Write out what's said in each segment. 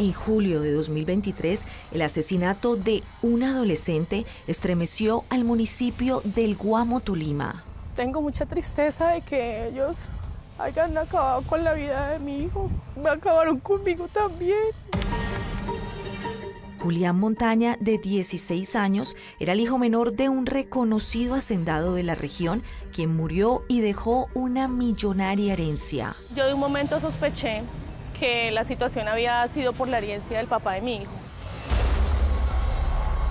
En julio de 2023, el asesinato de un adolescente estremeció al municipio del Guamo, Tolima. Tengo mucha tristeza de que ellos hayan acabado con la vida de mi hijo. Me acabaron conmigo también. Julián Montaña, de 16 años, era el hijo menor de un reconocido hacendado de la región, quien murió y dejó una millonaria herencia. Yo de un momento sospeché que la situación había sido por la herencia del papá de mi hijo.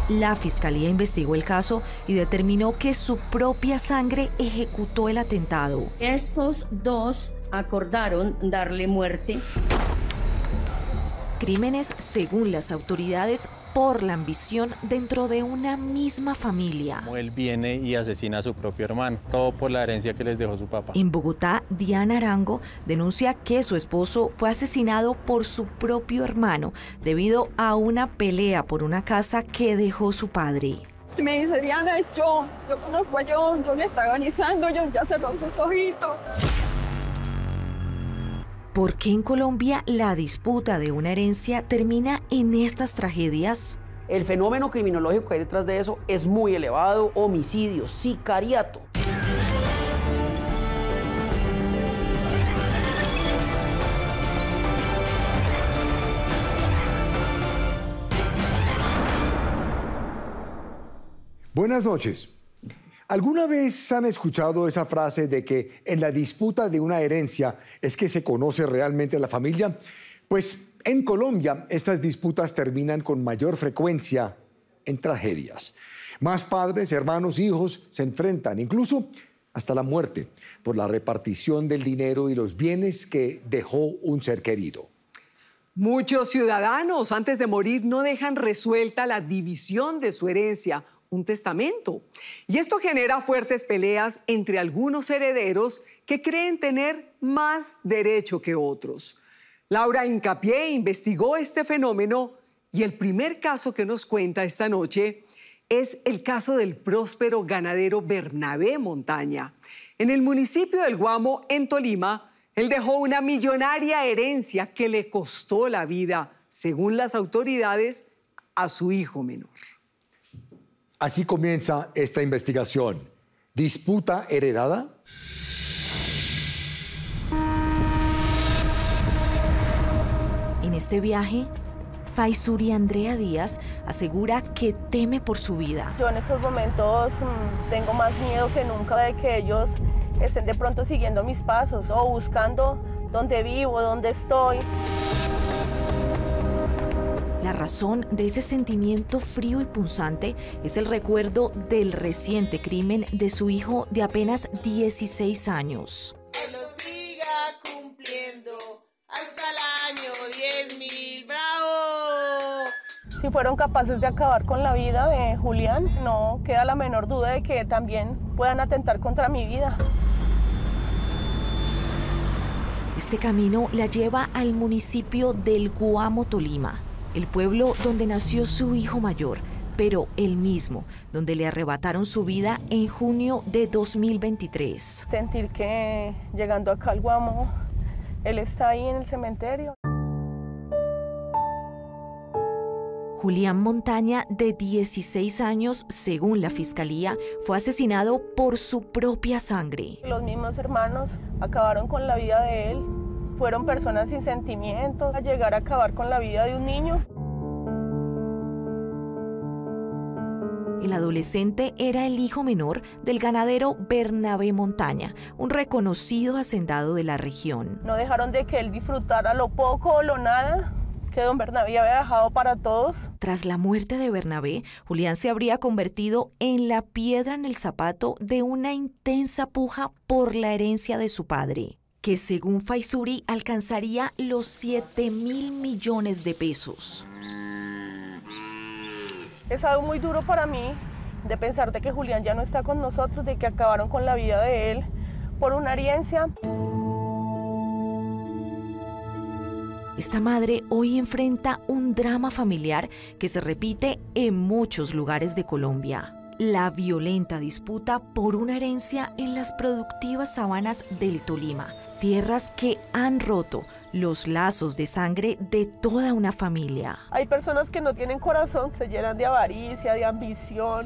La fiscalía investigó el caso y determinó que su propia sangre ejecutó el atentado. Estos dos acordaron darle muerte. Crímenes, según las autoridades, por la ambición dentro de una misma familia. Como él viene y asesina a su propio hermano, todo por la herencia que les dejó su papá. En Bogotá, Diana Arango denuncia que su esposo fue asesinado por su propio hermano debido a una pelea por una casa que dejó su padre. Me dice, Diana, yo conozco a John le está agonizando, John ya cerró sus ojitos. ¿Por qué en Colombia la disputa de una herencia termina en estas tragedias? El fenómeno criminológico que hay detrás de eso es muy elevado: homicidio, sicariato. Buenas noches. ¿Alguna vez han escuchado esa frase de que en la disputa de una herencia es que se conoce realmente a la familia? Pues en Colombia estas disputas terminan con mayor frecuencia en tragedias. Más padres, hermanos, hijos se enfrentan, incluso hasta la muerte, por la repartición del dinero y los bienes que dejó un ser querido. Muchos ciudadanos antes de morir no dejan resuelta la división de su herencia, un testamento. Y esto genera fuertes peleas entre algunos herederos que creen tener más derecho que otros. Laura Hincapié investigó este fenómeno y el primer caso que nos cuenta esta noche es el caso del próspero ganadero Bernabé Montaña. En el municipio del Guamo, en Tolima, él dejó una millonaria herencia que le costó la vida, según las autoridades, a su hijo menor. Así comienza esta investigación. ¿Disputa heredada? En este viaje, Faisuri Andrea Díaz asegura que teme por su vida. Yo en estos momentos tengo más miedo que nunca de que ellos estén de pronto siguiendo mis pasos o buscando dónde vivo, dónde estoy. La razón de ese sentimiento frío y punzante es el recuerdo del reciente crimen de su hijo de apenas 16 años. Que lo siga cumpliendo hasta el año 10.000, ¡bravo! Si fueron capaces de acabar con la vida de Julián, no queda la menor duda de que también puedan atentar contra mi vida. Este camino la lleva al municipio del Guamo, Tolima, el pueblo donde nació su hijo mayor, pero el mismo donde le arrebataron su vida en junio de 2023. Sentir que llegando acá al Guamo, él está ahí en el cementerio. Julián Montaña, de 16 años, según la fiscalía, fue asesinado por su propia sangre. Los mismos hermanos acabaron con la vida de él. Fueron personas sin sentimientos, a llegar a acabar con la vida de un niño. El adolescente era el hijo menor del ganadero Bernabé Montaña, un reconocido hacendado de la región. No dejaron de que él disfrutara lo poco o lo nada que don Bernabé había dejado para todos. Tras la muerte de Bernabé, Julián se habría convertido en la piedra en el zapato de una intensa puja por la herencia de su padre, que según Faisuri alcanzaría los 7.000 millones de pesos. Es algo muy duro para mí de pensar de que Julián ya no está con nosotros, de que acabaron con la vida de él por una herencia. Esta madre hoy enfrenta un drama familiar que se repite en muchos lugares de Colombia. La violenta disputa por una herencia en las productivas sabanas del Tolima, tierras que han roto los lazos de sangre de toda una familia. Hay personas que no tienen corazón, se llenan de avaricia, de ambición.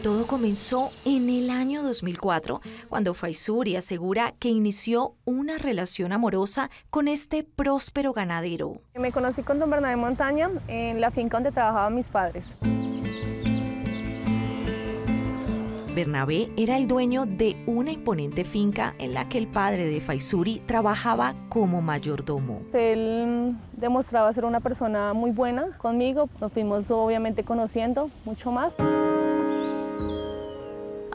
Todo comenzó en el año 2004, cuando Faisuri asegura que inició una relación amorosa con este próspero ganadero. Me conocí con don Bernabé Montaña en la finca donde trabajaban mis padres. Bernabé era el dueño de una imponente finca en la que el padre de Faisuri trabajaba como mayordomo. Él demostraba ser una persona muy buena conmigo, nos fuimos obviamente conociendo mucho más.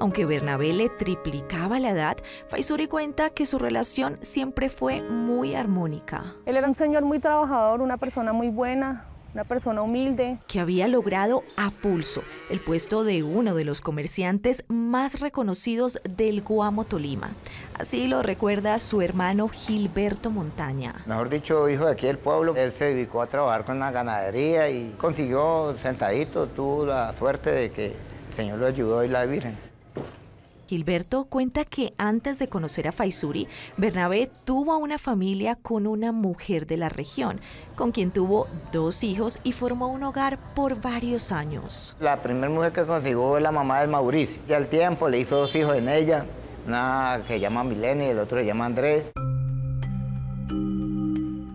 Aunque Bernabé le triplicaba la edad, Faisuri cuenta que su relación siempre fue muy armónica. Él era un señor muy trabajador, una persona muy buena, una persona humilde. Que había logrado a pulso el puesto de uno de los comerciantes más reconocidos del Guamo, Tolima. Así lo recuerda su hermano Gilberto Montaña. Mejor dicho, hijo de aquí del pueblo, él se dedicó a trabajar con la ganadería y consiguió sentadito, tuvo la suerte de que el Señor lo ayudó y la Virgen. Gilberto cuenta que antes de conocer a Faisuri, Bernabé tuvo una familia con una mujer de la región, con quien tuvo 2 hijos y formó un hogar por varios años. La primera mujer que consiguió es la mamá del Mauricio. Y al tiempo le hizo 2 hijos en ella, una que se llama Milena y el otro se llama Andrés.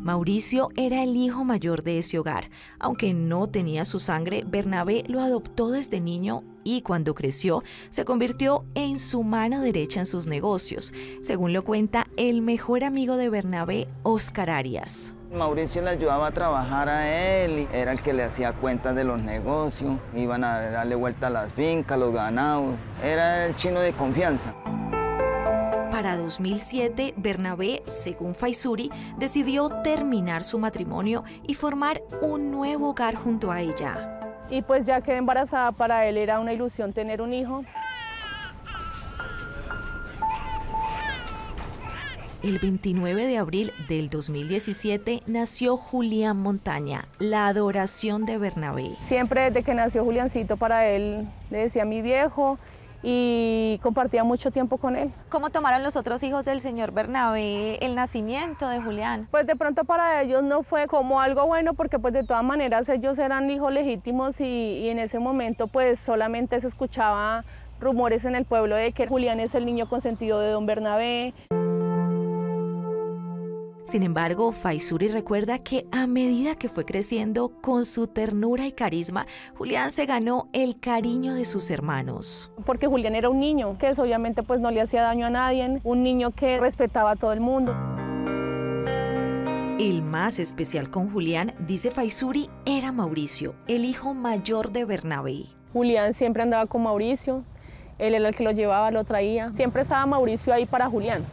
Mauricio era el hijo mayor de ese hogar. Aunque no tenía su sangre, Bernabé lo adoptó desde niño y cuando creció se convirtió en su mano derecha en sus negocios, según lo cuenta el mejor amigo de Bernabé, Oscar Arias. Mauricio le ayudaba a trabajar a él, era el que le hacía cuentas de los negocios, iban a darle vuelta a las fincas, los ganados, era el chino de confianza. Para 2007, Bernabé, según Faisuri, decidió terminar su matrimonio y formar un nuevo hogar junto a ella. Y pues ya quedé embarazada, para él era una ilusión tener un hijo. El 29 de abril del 2017 nació Julián Montaña, la adoración de Bernabé. Siempre desde que nació Juliancito, para él le decía mi viejo, y compartía mucho tiempo con él. ¿Cómo tomaron los otros hijos del señor Bernabé el nacimiento de Julián? Pues de pronto para ellos no fue como algo bueno, porque pues de todas maneras ellos eran hijos legítimos y en ese momento pues solamente se escuchaba rumores en el pueblo de que Julián es el niño consentido de don Bernabé. Sin embargo, Faisuri recuerda que a medida que fue creciendo con su ternura y carisma, Julián se ganó el cariño de sus hermanos. Porque Julián era un niño que obviamente pues no le hacía daño a nadie, un niño que respetaba a todo el mundo. El más especial con Julián, dice Faisuri, era Mauricio, el hijo mayor de Bernabé. Julián siempre andaba con Mauricio, él era el que lo llevaba, lo traía. Siempre estaba Mauricio ahí para Julián.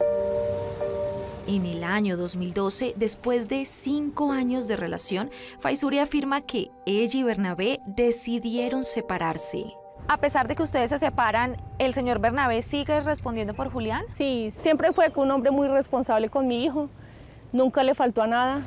En el año 2012, después de 5 años de relación, Faisuri afirma que ella y Bernabé decidieron separarse. A pesar de que ustedes se separan, ¿el señor Bernabé sigue respondiendo por Julián? Sí, siempre fue un hombre muy responsable con mi hijo, nunca le faltó a nada.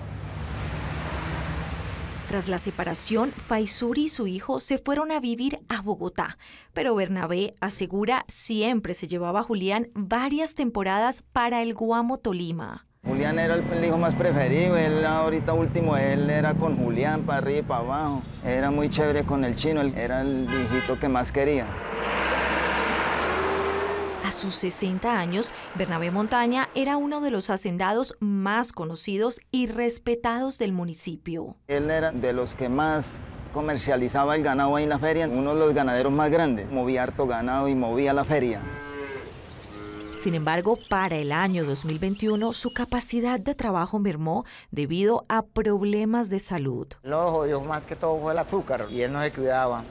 Tras la separación, Faisuri y su hijo se fueron a vivir a Bogotá, pero Bernabé asegura siempre se llevaba a Julián varias temporadas para el Guamo, Tolima. Julián era el hijo más preferido, él ahorita último, él era con Julián para arriba y para abajo. Era muy chévere con el chino, era el hijito que más quería. A sus 60 años, Bernabé Montaña era uno de los hacendados más conocidos y respetados del municipio. Él era de los que más comercializaba el ganado ahí en la feria, uno de los ganaderos más grandes. Movía harto ganado y movía la feria. Sin embargo, para el año 2021, su capacidad de trabajo mermó debido a problemas de salud. Lo jodió más que todo fue el azúcar y él no se cuidaba.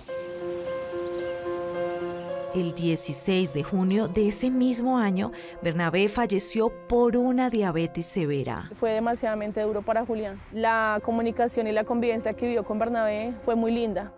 El 16 de junio de ese mismo año, Bernabé falleció por una diabetes severa. Fue demasiadamente duro para Julián. La comunicación y la convivencia que vivió con Bernabé fue muy linda.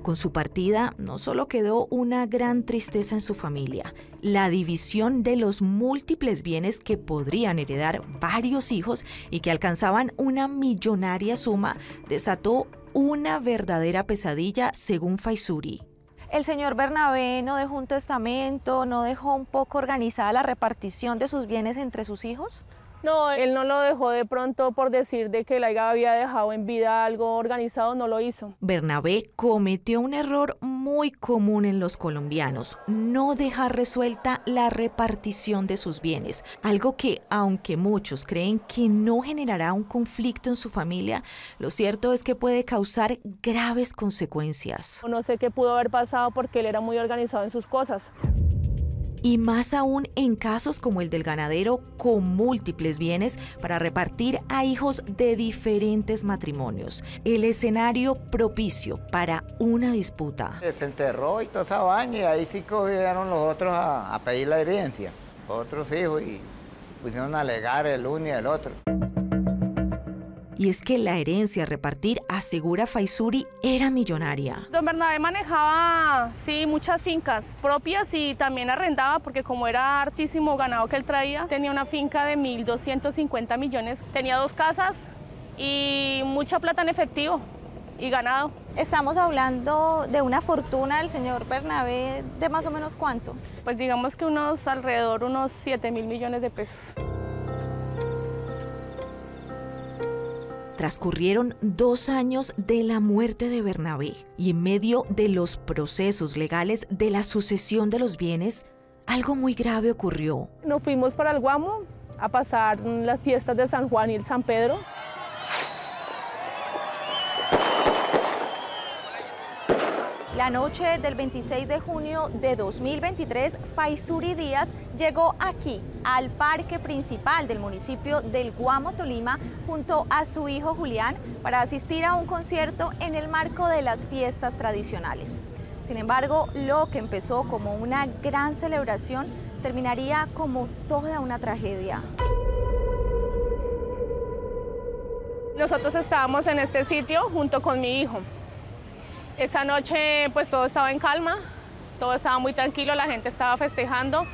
Con su partida, no solo quedó una gran tristeza en su familia, la división de los múltiples bienes que podrían heredar varios hijos y que alcanzaban una millonaria suma, desató una verdadera pesadilla, según Faisuri. ¿El señor Bernabé no dejó un testamento, no dejó un poco organizada la repartición de sus bienes entre sus hijos? No, él no lo dejó de pronto por decir de que él había dejado en vida algo organizado, no lo hizo. Bernabé cometió un error muy común en los colombianos, no dejar resuelta la repartición de sus bienes, algo que, aunque muchos creen que no generará un conflicto en su familia, lo cierto es que puede causar graves consecuencias. No sé qué pudo haber pasado porque él era muy organizado en sus cosas. Y más aún en casos como el del ganadero con múltiples bienes para repartir a hijos de diferentes matrimonios. El escenario propicio para una disputa. Se enterró y toda esa vaina y ahí sí cogieron los otros a pedir la herencia. Otros hijos y pusieron a alegar el uno y el otro. Y es que la herencia a repartir, asegura Faisuri, era millonaria. Don Bernabé manejaba, sí, muchas fincas propias y también arrendaba, porque como era hartísimo ganado que él traía, tenía una finca de 1.250 millones, tenía 2 casas y mucha plata en efectivo y ganado. Estamos hablando de una fortuna del señor Bernabé de más o menos ¿cuánto? Pues digamos que alrededor unos 7.000 millones de pesos. Transcurrieron 2 años de la muerte de Bernabé y en medio de los procesos legales de la sucesión de los bienes, algo muy grave ocurrió. Nos fuimos para el Guamo a pasar las fiestas de San Juan y el San Pedro. La noche del 26 de junio de 2023, Faisuri Díaz llegó aquí, al parque principal del municipio del Guamo, Tolima, junto a su hijo Julián, para asistir a un concierto en el marco de las fiestas tradicionales. Sin embargo, lo que empezó como una gran celebración terminaría como toda una tragedia. Nosotros estábamos en este sitio junto con mi hijo. Esa noche pues todo estaba en calma, todo estaba muy tranquilo, la gente estaba festejando.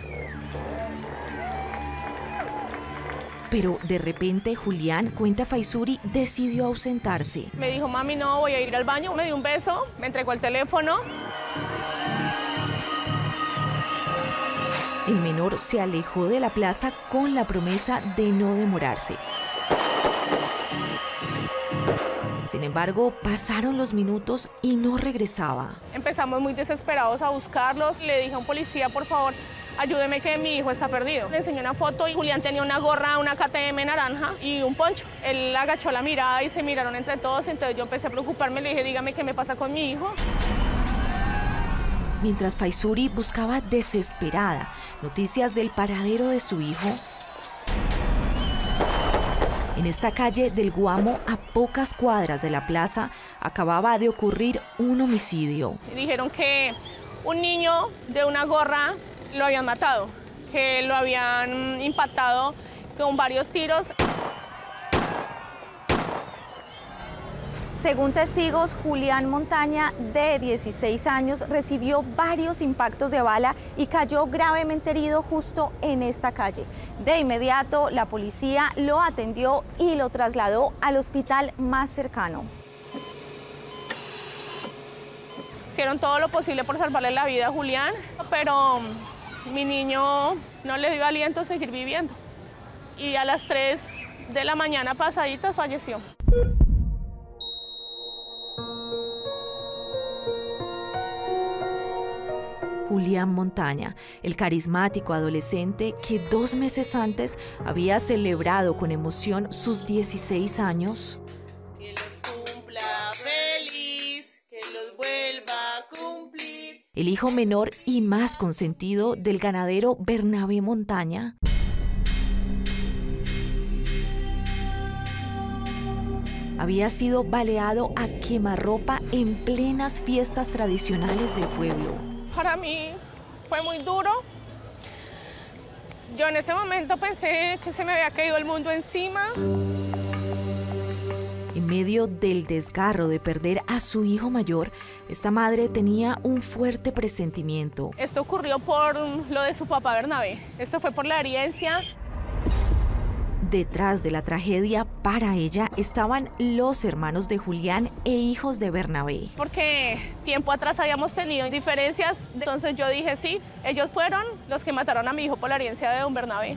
Pero de repente Julián, cuenta Faisuri, decidió ausentarse. Me dijo, mami, no, voy a ir al baño, me dio un beso, me entregó el teléfono. El menor se alejó de la plaza con la promesa de no demorarse. Sin embargo, pasaron los minutos y no regresaba. Empezamos muy desesperados a buscarlos. Le dije a un policía, por favor, ayúdeme que mi hijo está perdido. Le enseñé una foto y Julián tenía una gorra, una KTM naranja y un poncho. Él agachó la mirada y se miraron entre todos, entonces yo empecé a preocuparme. Le dije, dígame qué me pasa con mi hijo. Mientras Faisuri buscaba desesperada noticias del paradero de su hijo, en esta calle del Guamo, a pocas cuadras de la plaza, acababa de ocurrir un homicidio. Dijeron que un niño de una gorra lo habían matado, que lo habían impactado con varios tiros. Según testigos, Julián Montaña, de 16 años, recibió varios impactos de bala y cayó gravemente herido justo en esta calle. De inmediato, la policía lo atendió y lo trasladó al hospital más cercano. Hicieron todo lo posible por salvarle la vida a Julián, pero mi niño no le dio aliento a seguir viviendo. Y a las 3 de la mañana pasaditas falleció. Julián Montaña, el carismático adolescente que 2 meses antes había celebrado con emoción sus 16 años. Que los cumpla feliz, que los vuelva a cumplir. El hijo menor y más consentido del ganadero Bernabé Montaña. Había sido baleado a quemarropa en plenas fiestas tradicionales del pueblo. Para mí fue muy duro. Yo en ese momento pensé que se me había caído el mundo encima. En medio del desgarro de perder a su hijo mayor, esta madre tenía un fuerte presentimiento. Esto ocurrió por lo de su papá Bernabé. Esto fue por la herencia. Detrás de la tragedia, para ella, estaban los hermanos de Julián e hijos de Bernabé. Porque tiempo atrás habíamos tenido diferencias, entonces yo dije sí, ellos fueron los que mataron a mi hijo por la herencia de don Bernabé.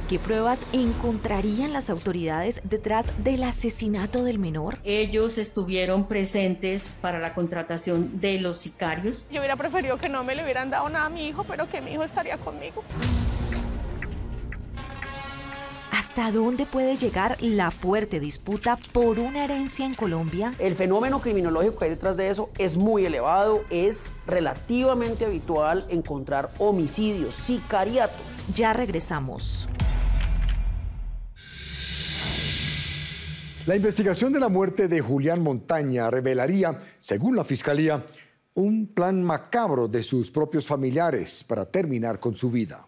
¿Qué pruebas encontrarían las autoridades detrás del asesinato del menor? Ellos estuvieron presentes para la contratación de los sicarios. Yo hubiera preferido que no me le hubieran dado nada a mi hijo, pero que mi hijo estaría conmigo. ¿Hasta dónde puede llegar la fuerte disputa por una herencia en Colombia? El fenómeno criminológico que hay detrás de eso es muy elevado. Es relativamente habitual encontrar homicidios, sicariato. Ya regresamos. La investigación de la muerte de Julián Montaña revelaría, según la Fiscalía, un plan macabro de sus propios familiares para terminar con su vida.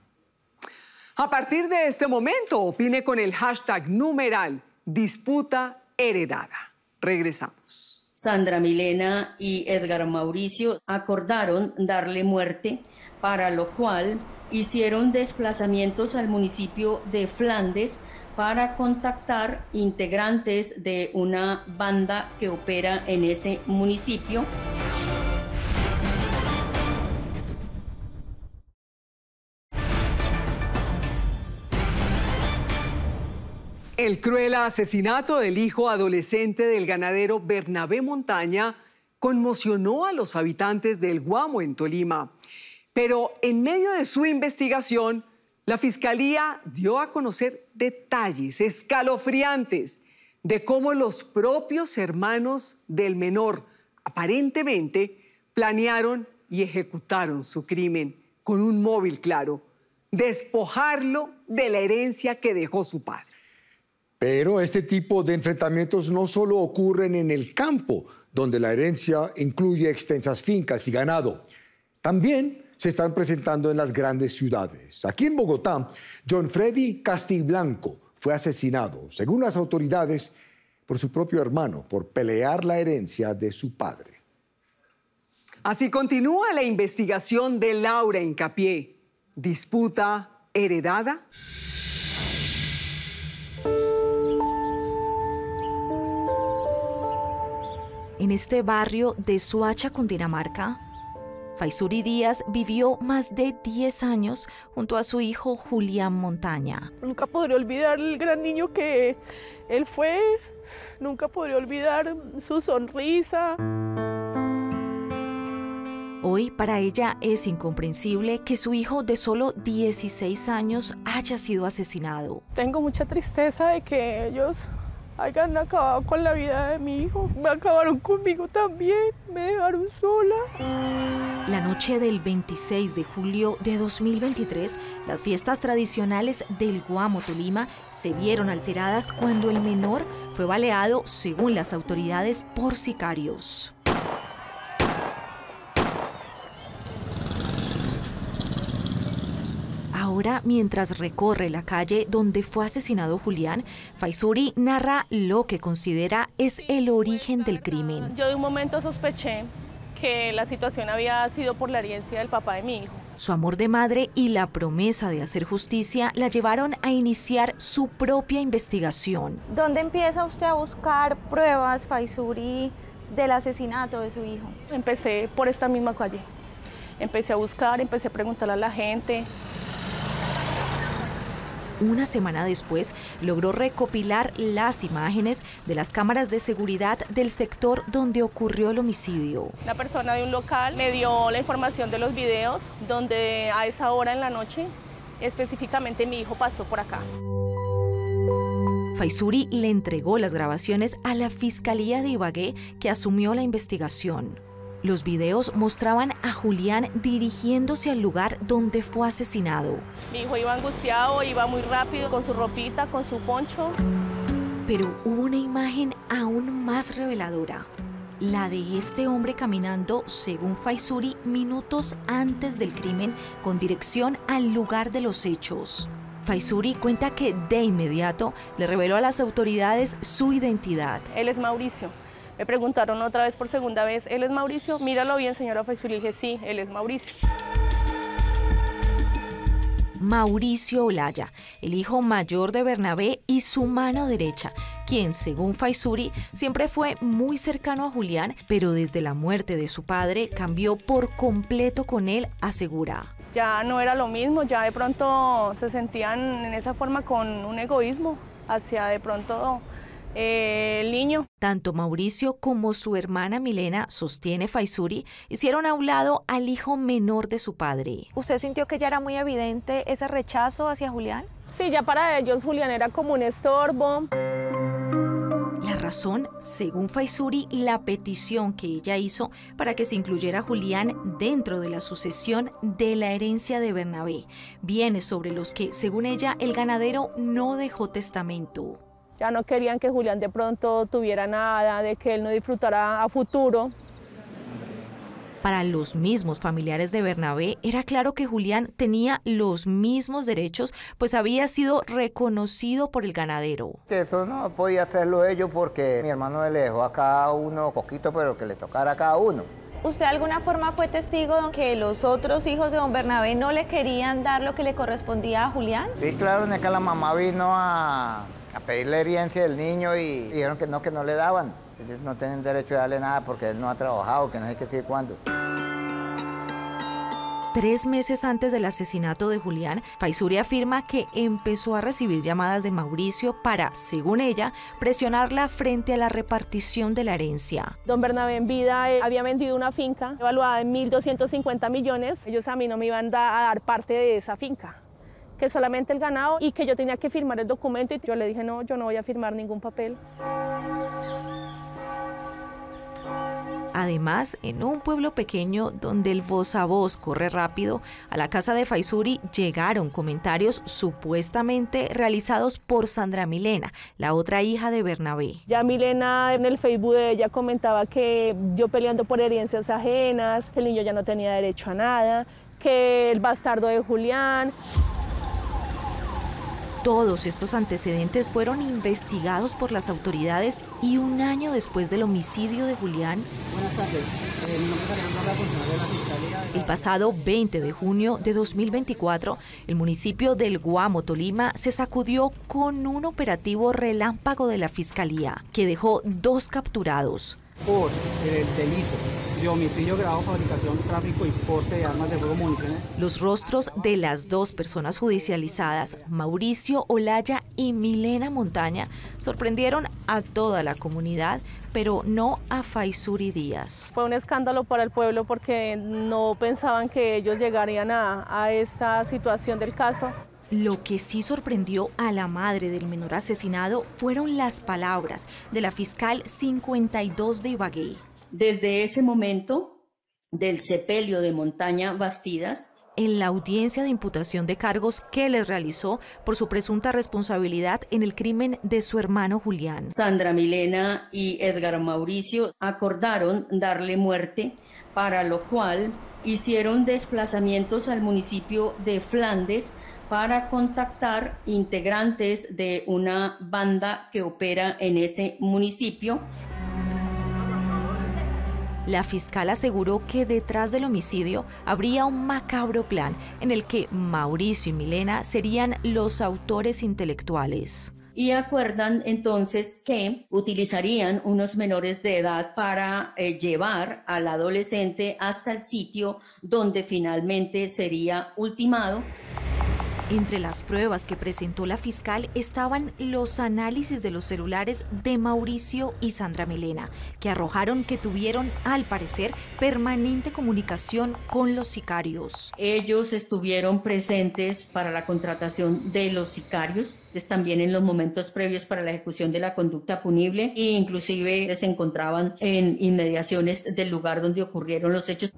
A partir de este momento, opine con el hashtag numeral disputa heredada. Regresamos. Sandra Milena y Edgar Mauricio acordaron darle muerte, para lo cual hicieron desplazamientos al municipio de Flandes para contactar integrantes de una banda que opera en ese municipio. El cruel asesinato del hijo adolescente del ganadero Bernabé Montaña conmocionó a los habitantes del Guamo en Tolima. Pero en medio de su investigación, la Fiscalía dio a conocer detalles escalofriantes de cómo los propios hermanos del menor aparentemente planearon y ejecutaron su crimen con un móvil claro: despojarlo de la herencia que dejó su padre. Pero este tipo de enfrentamientos no solo ocurren en el campo, donde la herencia incluye extensas fincas y ganado. También se están presentando en las grandes ciudades. Aquí en Bogotá, John Freddy Castiblanco fue asesinado, según las autoridades, por su propio hermano, por pelear la herencia de su padre. Así continúa la investigación de Laura Hincapié. ¿Disputa heredada? En este barrio de Soacha, Cundinamarca, Faisuri Díaz vivió más de 10 años junto a su hijo Julián Montaña. Nunca podré olvidar el gran niño que él fue, nunca podré olvidar su sonrisa. Hoy para ella es incomprensible que su hijo de solo 16 años haya sido asesinado. Tengo mucha tristeza de que ellos hayan acabado con la vida de mi hijo. Me acabaron conmigo también, me dejaron sola. La noche del 26 de julio de 2023, las fiestas tradicionales del Guamo, Tolima, se vieron alteradas cuando el menor fue baleado, según las autoridades, por sicarios. Ahora, mientras recorre la calle donde fue asesinado Julián, Faisuri narra lo que considera es el origen del crimen. Yo de un momento sospeché que la situación había sido por la herencia del papá de mi hijo. Su amor de madre y la promesa de hacer justicia la llevaron a iniciar su propia investigación. ¿Dónde empieza usted a buscar pruebas, Faisuri, del asesinato de su hijo? Empecé por esta misma calle. Empecé a buscar, empecé a preguntarle a la gente. Una semana después, logró recopilar las imágenes de las cámaras de seguridad del sector donde ocurrió el homicidio. La persona de un local me dio la información de los videos donde a esa hora en la noche, específicamente mi hijo pasó por acá. Faisuri le entregó las grabaciones a la Fiscalía de Ibagué, que asumió la investigación. Los videos mostraban a Julián dirigiéndose al lugar donde fue asesinado. Mi hijo iba angustiado, iba muy rápido, con su ropita, con su poncho. Pero hubo una imagen aún más reveladora, la de este hombre caminando, según Faisuri, minutos antes del crimen, con dirección al lugar de los hechos. Faisuri cuenta que de inmediato le reveló a las autoridades su identidad. Él es Mauricio. Me preguntaron otra vez por segunda vez, ¿él es Mauricio? Míralo bien, señora Faisuri. Le dije, sí, él es Mauricio. Mauricio Olaya, el hijo mayor de Bernabé y su mano derecha, quien, según Faisuri, siempre fue muy cercano a Julián, pero desde la muerte de su padre cambió por completo con él, asegura. Ya no era lo mismo, ya de pronto se sentían en esa forma con un egoísmo hacia de pronto el niño. Tanto Mauricio como su hermana Milena, sostiene Faisuri, hicieron a un lado al hijo menor de su padre. ¿Usted sintió que ya era muy evidente ese rechazo hacia Julián? Sí, ya para ellos Julián era como un estorbo. La razón, según Faisuri, la petición que ella hizo para que se incluyera a Julián dentro de la sucesión de la herencia de Bernabé, bienes sobre los que, según ella, el ganadero no dejó testamento. Ya no querían que Julián de pronto tuviera nada, de que él no disfrutara a futuro. Para los mismos familiares de Bernabé, era claro que Julián tenía los mismos derechos, pues había sido reconocido por el ganadero. Eso no podía hacerlo ellos porque mi hermano le dejó a cada uno poquito, pero que le tocara a cada uno. ¿Usted de alguna forma fue testigo de que los otros hijos de don Bernabé no le querían dar lo que le correspondía a Julián? Sí, claro, es que la mamá vino a pedir la herencia del niño y dijeron que no le daban. Ellos no tienen derecho a darle nada porque él no ha trabajado, que no sé qué decir cuándo. 3 meses antes del asesinato de Julián, Faisuri afirma que empezó a recibir llamadas de Mauricio para, según ella, presionarla frente a la repartición de la herencia. Don Bernabé en vida había vendido una finca evaluada en 1.250 millones. Ellos a mí no me iban a dar parte de esa finca, que solamente el ganado, y que yo tenía que firmar el documento, y yo le dije no, yo no voy a firmar ningún papel. Además, en un pueblo pequeño donde el voz a voz corre rápido, a la casa de Faisuri llegaron comentarios supuestamente realizados por Sandra Milena, la otra hija de Bernabé. Ya Milena en el Facebook de ella comentaba que yo peleando por herencias ajenas, que el niño ya no tenía derecho a nada, que el bastardo de Julián. Todos estos antecedentes fueron investigados por las autoridades y un año después del homicidio de Julián, Buenas tardes. Mi nombre es Alejandro, la funcionaria de la Fiscalía. el pasado 20 de junio de 2024, el municipio del Guamo, Tolima, se sacudió con un operativo relámpago de la Fiscalía, que dejó 2 capturados. Por el delito de homicidio agravado, fabricación, tráfico y porte de armas de fuego, municiones. Los rostros de las 2 personas judicializadas, Mauricio Olaya y Milena Montaña, sorprendieron a toda la comunidad, pero no a Faisuri Díaz. Fue un escándalo para el pueblo porque no pensaban que ellos llegarían a esta situación del caso. Lo que sí sorprendió a la madre del menor asesinado fueron las palabras de la fiscal 52 de Ibagué. Desde ese momento, del sepelio de Montaña Bastidas, en la audiencia de imputación de cargos que les realizó por su presunta responsabilidad en el crimen de su hermano Julián, Sandra Milena y Edgar Mauricio acordaron darle muerte, para lo cual hicieron desplazamientos al municipio de Flandes para contactar integrantes de una banda que opera en ese municipio. La fiscal aseguró que detrás del homicidio habría un macabro plan en el que Mauricio y Milena serían los autores intelectuales. Y acuerdan entonces que utilizarían unos menores de edad para llevar al adolescente hasta el sitio donde finalmente sería ultimado. Entre las pruebas que presentó la fiscal estaban los análisis de los celulares de Mauricio y Sandra Milena, que arrojaron que tuvieron, al parecer, permanente comunicación con los sicarios. Ellos estuvieron presentes para la contratación de los sicarios, también en los momentos previos para la ejecución de la conducta punible, e inclusive se encontraban en inmediaciones del lugar donde ocurrieron los hechos.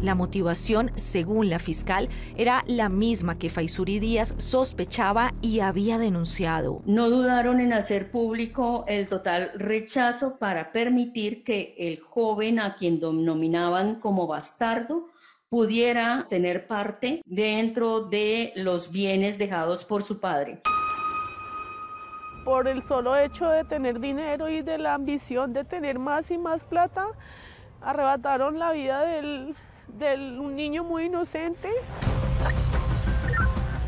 La motivación, según la fiscal, era la misma que Faisuri Díaz sospechaba y había denunciado. No dudaron en hacer público el total rechazo para permitir que el joven, a quien denominaban como bastardo, pudiera tener parte dentro de los bienes dejados por su padre. Por el solo hecho de tener dinero y de la ambición de tener más y más plata, arrebataron la vida de un niño muy inocente.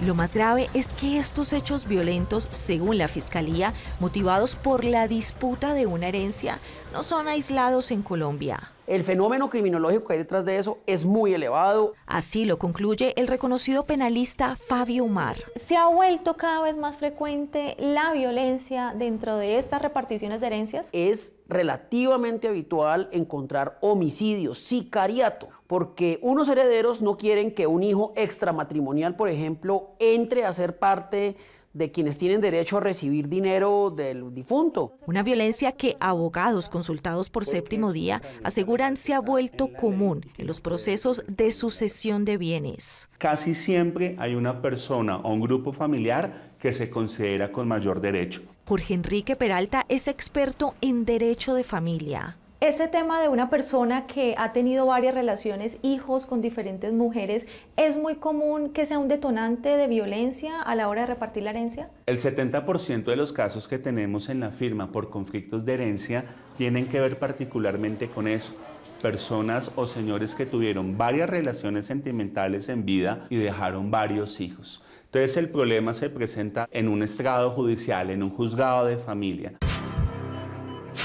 Lo más grave es que estos hechos violentos, según la Fiscalía, motivados por la disputa de una herencia, no son aislados en Colombia. El fenómeno criminológico que hay detrás de eso es muy elevado. Así lo concluye el reconocido penalista Fabio Umar. ¿Se ha vuelto cada vez más frecuente la violencia dentro de estas reparticiones de herencias? Es relativamente habitual encontrar homicidios, sicariato, porque unos herederos no quieren que un hijo extramatrimonial, por ejemplo, entre a ser parte de quienes tienen derecho a recibir dinero del difunto. Una violencia que abogados consultados por Séptimo Día aseguran se ha vuelto común en los procesos de sucesión de bienes. Casi siempre hay una persona o un grupo familiar que se considera con mayor derecho. Jorge Enrique Peralta es experto en derecho de familia. Este tema de una persona que ha tenido varias relaciones, hijos con diferentes mujeres, ¿es muy común que sea un detonante de violencia a la hora de repartir la herencia? El 70% de los casos que tenemos en la firma por conflictos de herencia tienen que ver particularmente con eso. Personas o señores que tuvieron varias relaciones sentimentales en vida y dejaron varios hijos. Entonces el problema se presenta en un estrado judicial, en un juzgado de familia.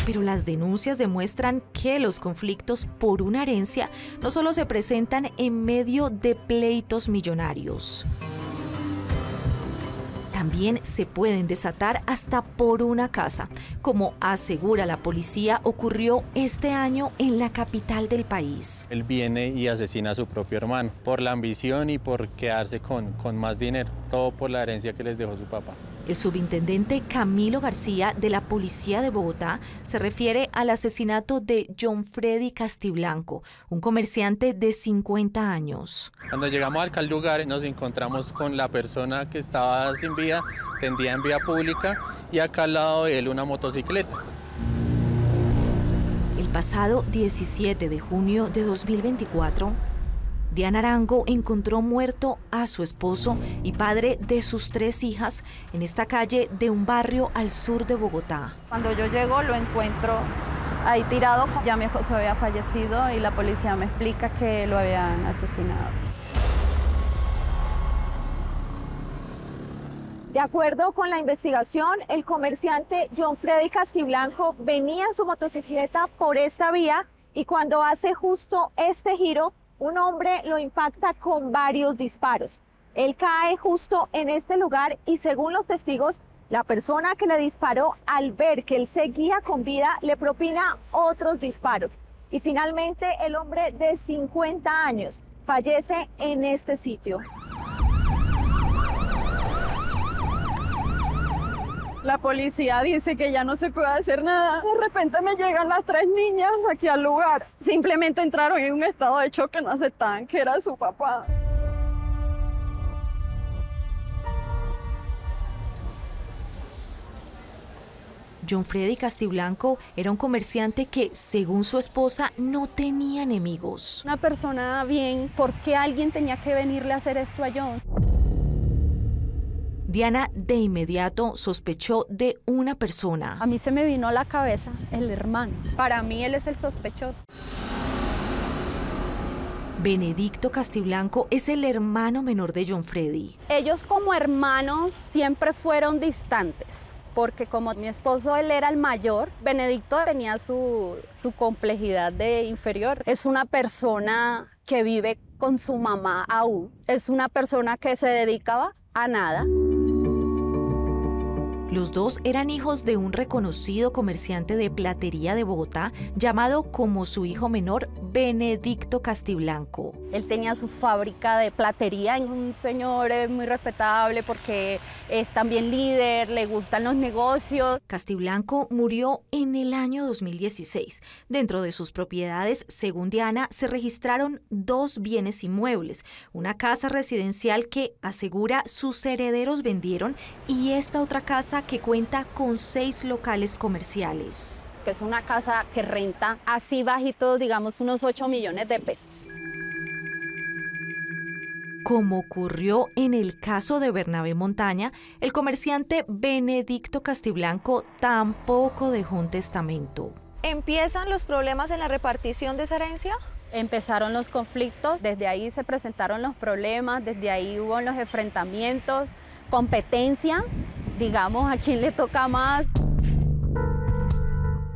Pero las denuncias demuestran que los conflictos por una herencia no solo se presentan en medio de pleitos millonarios. También se pueden desatar hasta por una casa, como asegura la policía ocurrió este año en la capital del país. Él viene y asesina a su propio hermano por la ambición y por quedarse con más dinero, todo por la herencia que les dejó su papá. El subintendente Camilo García de la Policía de Bogotá se refiere al asesinato de John Freddy Castiblanco, un comerciante de 50 años. Cuando llegamos al lugar nos encontramos con la persona que estaba sin vida, tendida en vía pública y acá al lado de él una motocicleta. El pasado 17 de junio de 2024, Diana Arango encontró muerto a su esposo y padre de sus 3 hijas en esta calle de un barrio al sur de Bogotá. Cuando yo llego lo encuentro ahí tirado, ya mi esposo había fallecido y la policía me explica que lo habían asesinado. De acuerdo con la investigación, el comerciante John Freddy Castiblanco venía en su motocicleta por esta vía y cuando hace justo este giro, un hombre lo impacta con varios disparos. Él cae justo en este lugar y según los testigos, la persona que le disparó al ver que él seguía con vida le propina otros disparos. Y finalmente el hombre de 50 años fallece en este sitio. La policía dice que ya no se puede hacer nada. De repente me llegan las 3 niñas aquí al lugar. Simplemente entraron en un estado de choque, no aceptaban que era su papá. John Freddy Castiblanco era un comerciante que, según su esposa, no tenía enemigos. Una persona bien, ¿por qué alguien tenía que venirle a hacer esto a John? Diana de inmediato sospechó de una persona. A mí se me vino a la cabeza el hermano. Para mí él es el sospechoso. Benedicto Castiblanco es el hermano menor de John Freddy. Ellos como hermanos siempre fueron distantes, porque como mi esposo él era el mayor, Benedicto tenía su complejidad de inferior. Es una persona que vive con su mamá aún. Es una persona que se dedicaba a nada. Los dos eran hijos de un reconocido comerciante de platería de Bogotá llamado como su hijo menor Benedicto Castiblanco. Él tenía su fábrica de platería, un señor muy respetable porque es también líder, le gustan los negocios. Castiblanco murió en el año 2016. Dentro de sus propiedades, según Diana, se registraron 2 bienes inmuebles, una casa residencial que asegura sus herederos vendieron y esta otra casa que cuenta con 6 locales comerciales. Que es una casa que renta así bajito, digamos unos 8 millones de pesos. Como ocurrió en el caso de Bernabé Montaña, el comerciante Benedicto Castiblanco tampoco dejó un testamento. ¿Empiezan los problemas en la repartición de esa herencia? Empezaron los conflictos, desde ahí se presentaron los problemas, desde ahí hubo los enfrentamientos, competencia, digamos, a quién le toca más.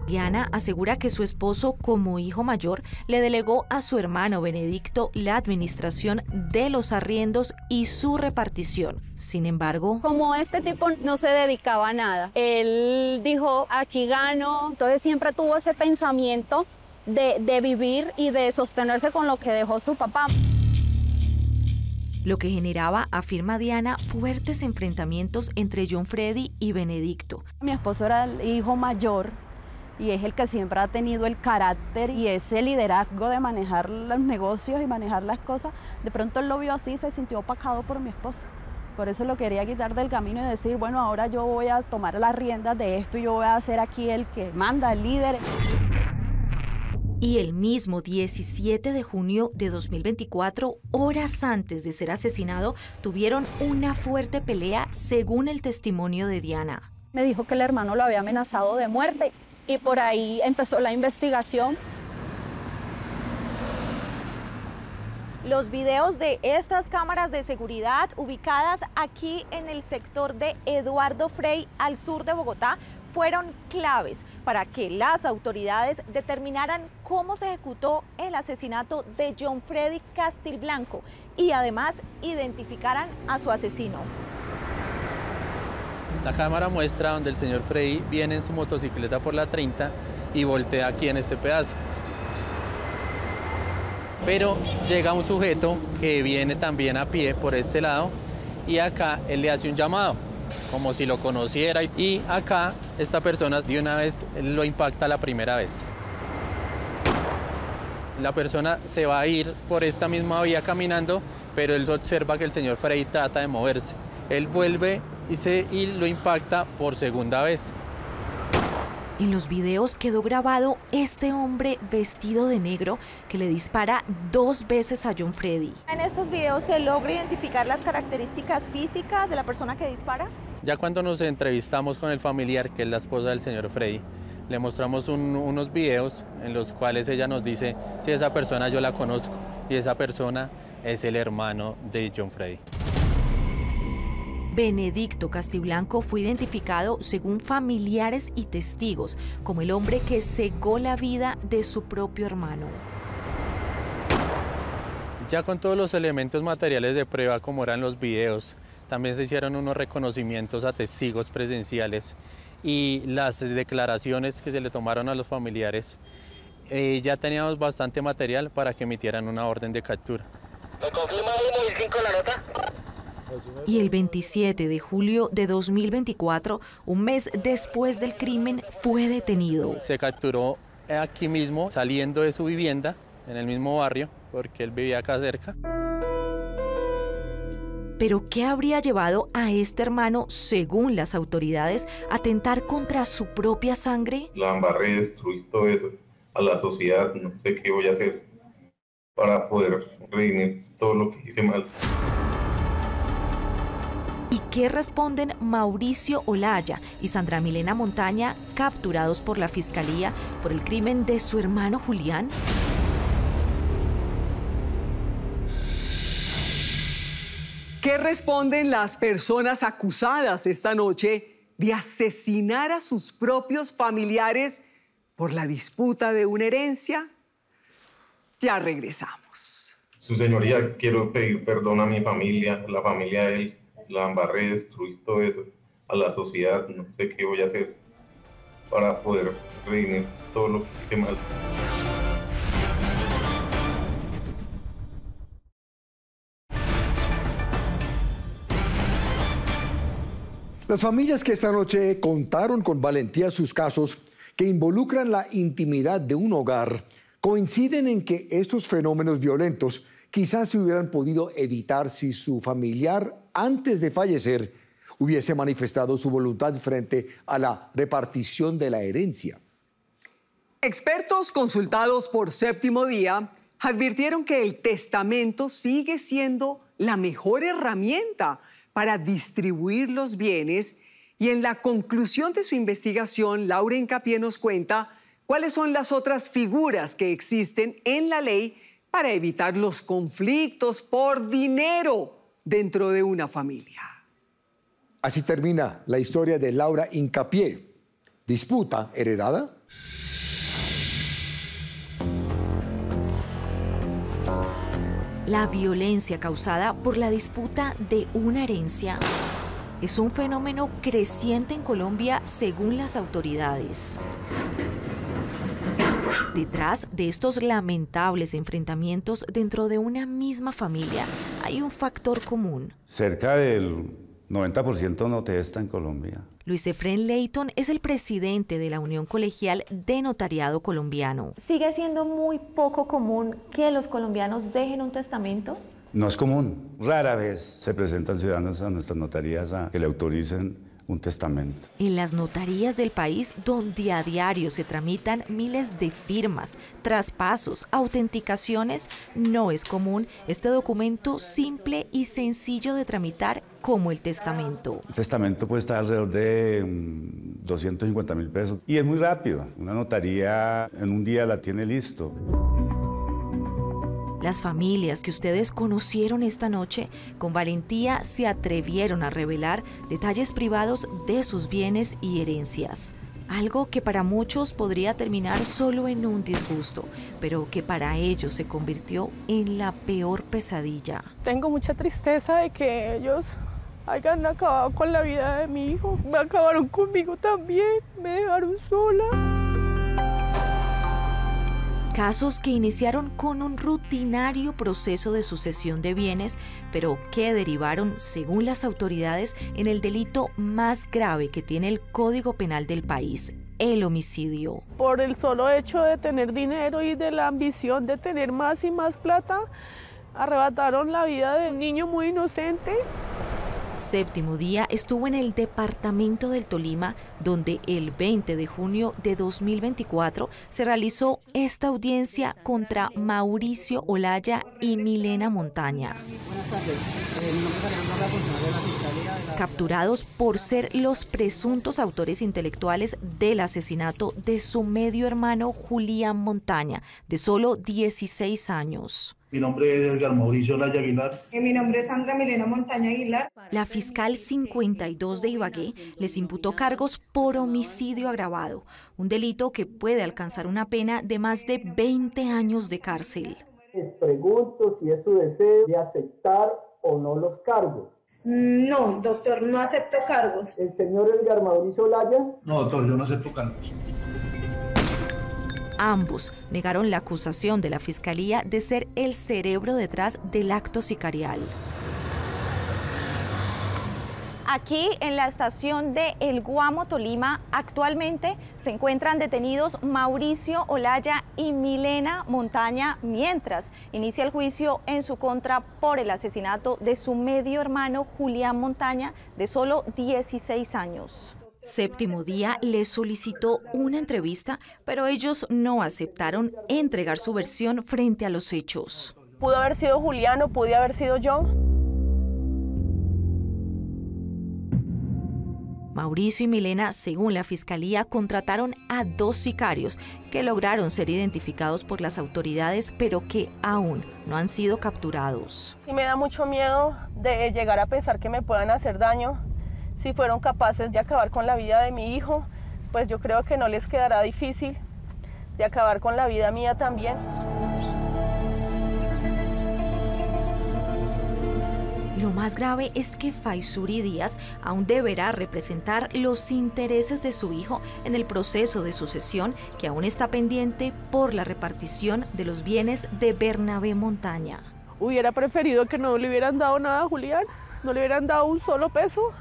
Diana asegura que su esposo, como hijo mayor, le delegó a su hermano Benedicto la administración de los arriendos y su repartición. Sin embargo, como este tipo no se dedicaba a nada, él dijo, aquí gano, entonces siempre tuvo ese pensamiento de vivir y de sostenerse con lo que dejó su papá. Lo que generaba, afirma Diana, fuertes enfrentamientos entre John Freddy y Benedicto. Mi esposo era el hijo mayor y es el que siempre ha tenido el carácter y ese liderazgo de manejar los negocios y manejar las cosas. De pronto él lo vio así y se sintió opacado por mi esposo. Por eso lo quería quitar del camino y decir, bueno, ahora yo voy a tomar las riendas de esto y yo voy a ser aquí el que manda, el líder. Y el mismo 17 de junio de 2024, horas antes de ser asesinado, tuvieron una fuerte pelea según el testimonio de Diana. Me dijo que el hermano lo había amenazado de muerte y por ahí empezó la investigación. Los videos de estas cámaras de seguridad ubicadas aquí en el sector de Eduardo Frei, al sur de Bogotá, fueron claves para que las autoridades determinaran cómo se ejecutó el asesinato de John Freddy Castilblanco y además identificaran a su asesino. La cámara muestra donde el señor Freddy viene en su motocicleta por la 30 y voltea aquí en este pedazo. Pero llega un sujeto que viene también a pie por este lado y acá él le hace un llamado, como si lo conociera. Y acá esta persona de una vez lo impacta la primera vez. La persona se va a ir por esta misma vía caminando, pero él observa que el señor Freddy trata de moverse. Él vuelve y lo impacta por segunda vez. En los videos quedó grabado este hombre vestido de negro que le dispara 2 veces a John Freddy. ¿En estos videos se logra identificar las características físicas de la persona que dispara? Ya cuando nos entrevistamos con el familiar, que es la esposa del señor Freddy, le mostramos unos videos en los cuales ella nos dice, sí, esa persona yo la conozco y esa persona es el hermano de John Freddy. Benedicto Castilblanco fue identificado, según familiares y testigos, como el hombre que cegó la vida de su propio hermano. Ya con todos los elementos materiales de prueba, como eran los videos, también se hicieron unos reconocimientos a testigos presenciales y las declaraciones que se le tomaron a los familiares. Ya teníamos bastante material para que emitieran una orden de captura. ¿Me confirma el móvil 5 la nota? Y el 27 de julio de 2024, un mes después del crimen, fue detenido. Se capturó aquí mismo, saliendo de su vivienda, en el mismo barrio, porque él vivía acá cerca. ¿Pero qué habría llevado a este hermano, según las autoridades, a atentar contra su propia sangre? La embarré, destruí todo eso a la sociedad, no sé qué voy a hacer para poder redimir todo lo que hice mal. ¿Y qué responden Mauricio Olaya y Sandra Milena Montaña, capturados por la Fiscalía por el crimen de su hermano Julián? ¿Qué responden las personas acusadas esta noche de asesinar a sus propios familiares por la disputa de una herencia? Ya regresamos. Su señoría, quiero pedir perdón a mi familia, la familia de él. La embarré, destruí todo eso a la sociedad, no sé qué voy a hacer para poder redimir todo lo que hice mal. Las familias que esta noche contaron con valentía sus casos que involucran la intimidad de un hogar coinciden en que estos fenómenos violentos quizás se hubieran podido evitar si su familiar, antes de fallecer, hubiese manifestado su voluntad frente a la repartición de la herencia. Expertos consultados por Séptimo Día advirtieron que el testamento sigue siendo la mejor herramienta para distribuir los bienes y en la conclusión de su investigación, Laura Hincapié nos cuenta cuáles son las otras figuras que existen en la ley para evitar los conflictos por dinero dentro de una familia. Así termina la historia de Laura Hincapié. ¿Disputa heredada? La violencia causada por la disputa de una herencia es un fenómeno creciente en Colombia según las autoridades. Detrás de estos lamentables enfrentamientos dentro de una misma familia hay un factor común. Cerca del 90% no testa en Colombia. Luis Efrén Leighton es el presidente de la Unión Colegial de Notariado Colombiano. ¿Sigue siendo muy poco común que los colombianos dejen un testamento? No es común. Rara vez se presentan ciudadanos a nuestras notarías a que le autoricen un testamento. En las notarías del país, donde a diario se tramitan miles de firmas, traspasos, autenticaciones, no es común este documento simple y sencillo de tramitar como el testamento. El testamento puede estar alrededor de 250.000 pesos y es muy rápido. Una notaría en un día la tiene listo. Las familias que ustedes conocieron esta noche con valentía se atrevieron a revelar detalles privados de sus bienes y herencias. Algo que para muchos podría terminar solo en un disgusto, pero que para ellos se convirtió en la peor pesadilla. Tengo mucha tristeza de que ellos hayan acabado con la vida de mi hijo. Me acabaron conmigo también, me dejaron sola. Casos que iniciaron con un rutinario proceso de sucesión de bienes, pero que derivaron, según las autoridades, en el delito más grave que tiene el Código Penal del país, el homicidio. Por el solo hecho de tener dinero y de la ambición de tener más y más plata, arrebataron la vida de un niño muy inocente. Séptimo Día estuvo en el departamento del Tolima, donde el 20 de junio de 2024 se realizó esta audiencia contra Mauricio Olaya y Milena Montaña. Capturados por ser los presuntos autores intelectuales del asesinato de su medio hermano Julián Montaña, de solo 16 años. Mi nombre es Edgar Mauricio Olaya Aguilar. Mi nombre es Sandra Milena Montaña Aguilar. La fiscal 52 de Ibagué les imputó cargos por homicidio agravado, un delito que puede alcanzar una pena de más de 20 años de cárcel. Les pregunto si es su deseo de aceptar o no los cargos. No, doctor, no acepto cargos. ¿El señor Edgar Mauricio Olaya? No, doctor, yo no acepto cargos. Ambos negaron la acusación de la Fiscalía de ser el cerebro detrás del acto sicarial. Aquí en la estación de El Guamo, Tolima, actualmente se encuentran detenidos Mauricio Olaya y Milena Montaña, mientras inicia el juicio en su contra por el asesinato de su medio hermano Julián Montaña, de solo 16 años. Séptimo Día les solicitó una entrevista, pero ellos no aceptaron entregar su versión frente a los hechos. Pudo haber sido Julián o pude haber sido yo. Mauricio y Milena, según la Fiscalía, contrataron a 2 sicarios que lograron ser identificados por las autoridades, pero que aún no han sido capturados. Y me da mucho miedo de llegar a pensar que me puedan hacer daño. Si fueron capaces de acabar con la vida de mi hijo, pues yo creo que no les quedará difícil de acabar con la vida mía también. Lo más grave es que Faisuri Díaz aún deberá representar los intereses de su hijo en el proceso de sucesión que aún está pendiente por la repartición de los bienes de Bernabé Montaña. Hubiera preferido que no le hubieran dado nada a Julián, no le hubieran dado un solo peso,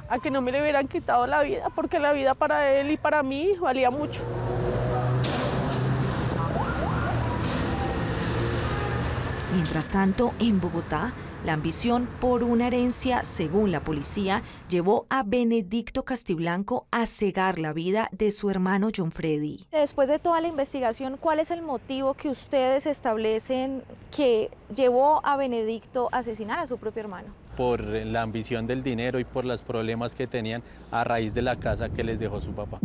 a que no me le hubieran quitado la vida, porque la vida para él y para mí valía mucho. Mientras tanto, en Bogotá, la ambición por una herencia, según la policía, llevó a Benedicto Castiblanco a cegar la vida de su hermano John Freddy. Después de toda la investigación, ¿cuál es el motivo que ustedes establecen que llevó a Benedicto a asesinar a su propio hermano? Por la ambición del dinero y por los problemas que tenían a raíz de la casa que les dejó su papá.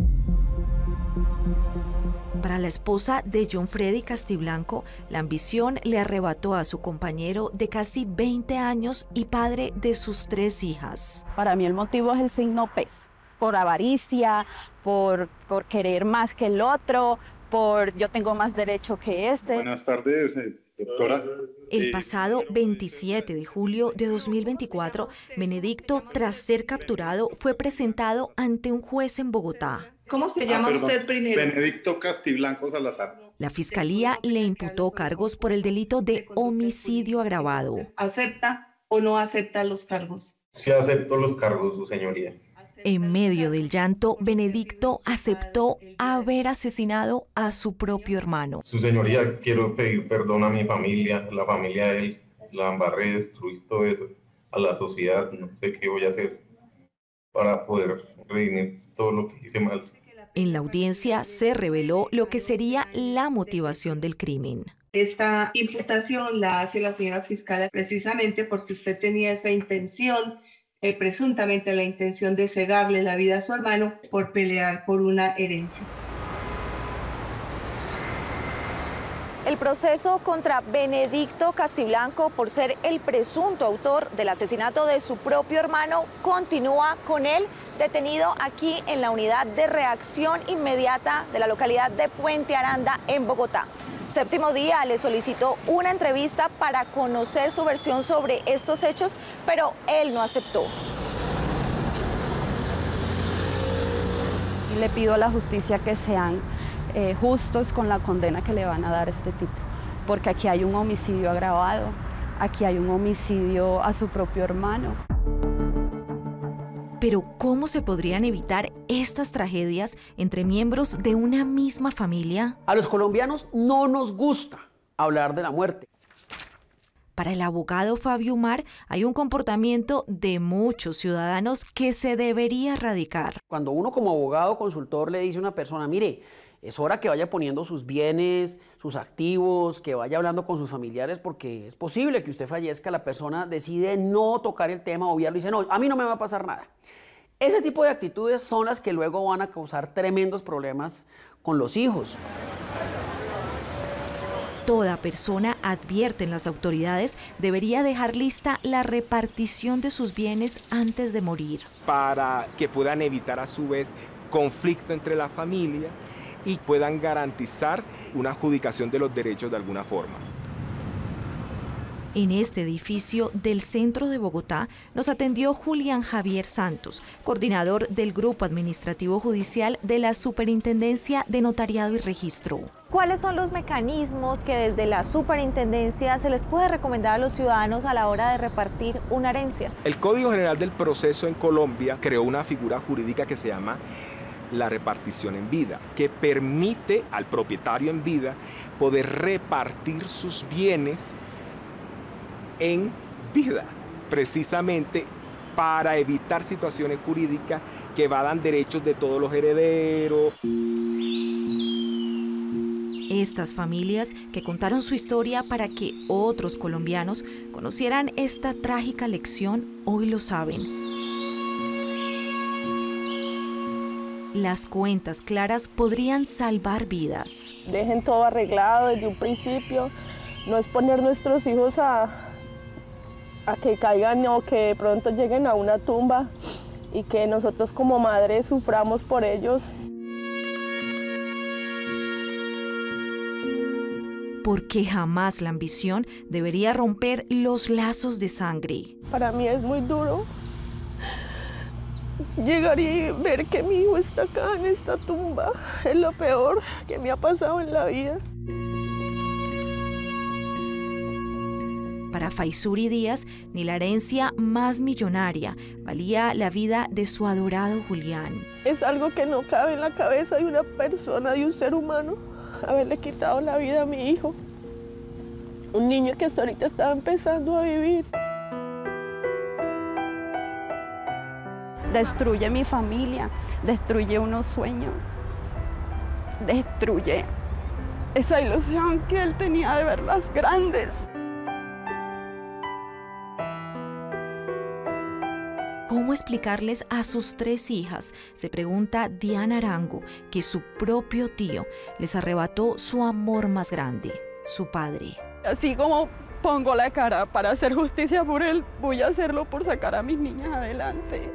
Para la esposa de John Freddy Castiblanco, la ambición le arrebató a su compañero de casi 20 años y padre de sus 3 hijas. Para mí el motivo es el signo peso, por avaricia, por querer más que el otro, por yo tengo más derecho que este. Buenas tardes, doctora. El pasado 27 de julio de 2024, Benedicto, tras ser capturado, fue presentado ante un juez en Bogotá. ¿Cómo se llama usted primero? Benedicto Castiblanco Salazar. La fiscalía le imputó cargos por el delito de homicidio agravado. ¿Acepta o no acepta los cargos? Sí acepto los cargos, su señoría. En medio del llanto, Benedicto aceptó haber asesinado a su propio hermano. Su señoría, quiero pedir perdón a mi familia, la familia de él. La embarré, destruí todo eso, a la sociedad. No sé qué voy a hacer para poder redimir todo lo que hice mal. En la audiencia se reveló lo que sería la motivación del crimen. Esta imputación la hace la señora fiscal precisamente porque usted tenía esa intención, presuntamente la intención de cegarle la vida a su hermano por pelear por una herencia. El proceso contra Benedicto Castiblanco por ser el presunto autor del asesinato de su propio hermano continúa con él detenido aquí en la unidad de reacción inmediata de la localidad de Puente Aranda en Bogotá. Séptimo Día le solicitó una entrevista para conocer su versión sobre estos hechos, pero él no aceptó. Le pido a la justicia que sean justos con la condena que le van a dar a este tipo, porque aquí hay un homicidio agravado, aquí hay un homicidio a su propio hermano. Pero ¿cómo se podrían evitar estas tragedias entre miembros de una misma familia? A los colombianos no nos gusta hablar de la muerte. Para el abogado Fabio Umar, hay un comportamiento de muchos ciudadanos que se debería erradicar. Cuando uno como abogado consultor le dice a una persona, mire, es hora que vaya poniendo sus bienes, sus activos, que vaya hablando con sus familiares, porque es posible que usted fallezca, la persona decide no tocar el tema, obviarlo y dice, no, a mí no me va a pasar nada. Ese tipo de actitudes son las que luego van a causar tremendos problemas con los hijos. Toda persona, advierten las autoridades, debería dejar lista la repartición de sus bienes antes de morir. Para que puedan evitar a su vez conflicto entre la familia y puedan garantizar una adjudicación de los derechos de alguna forma. En este edificio del centro de Bogotá nos atendió Julián Javier Santos, coordinador del Grupo Administrativo Judicial de la Superintendencia de Notariado y Registro. ¿Cuáles son los mecanismos que desde la superintendencia se les puede recomendar a los ciudadanos a la hora de repartir una herencia? El Código General del Proceso en Colombia creó una figura jurídica que se llama la repartición en vida, que permite al propietario en vida poder repartir sus bienes en vida, precisamente para evitar situaciones jurídicas que evadan derechos de todos los herederos. Estas familias que contaron su historia para que otros colombianos conocieran esta trágica lección, hoy lo saben. Las cuentas claras podrían salvar vidas. Dejen todo arreglado desde un principio, no exponer nuestros hijos a que caigan o que de pronto lleguen a una tumba y que nosotros como madres suframos por ellos. Porque jamás la ambición debería romper los lazos de sangre. Para mí es muy duro llegar y ver que mi hijo está acá en esta tumba. Es lo peor que me ha pasado en la vida. Para Faisuri Díaz, ni la herencia más millonaria valía la vida de su adorado Julián. Es algo que no cabe en la cabeza de una persona, de un ser humano, haberle quitado la vida a mi hijo. Un niño que hasta ahorita estaba empezando a vivir. Destruye mi familia, destruye unos sueños, destruye esa ilusión que él tenía de verlas grandes. ¿Cómo ¿Cómo explicarles a sus 3 hijas? Se pregunta Diana Arango, que su propio tío les arrebató su amor más grande, su padre. Así como pongo la cara para hacer justicia por él, voy a hacerlo por sacar a mis niñas adelante.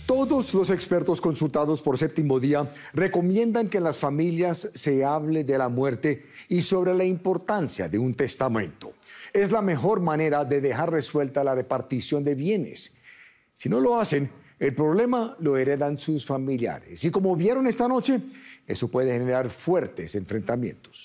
Todos los expertos consultados por Séptimo Día recomiendan que en las familias se hable de la muerte y sobre la importancia de un testamento. Es la mejor manera de dejar resuelta la repartición de bienes. Si no lo hacen, el problema lo heredan sus familiares. Y como vieron esta noche, eso puede generar fuertes enfrentamientos.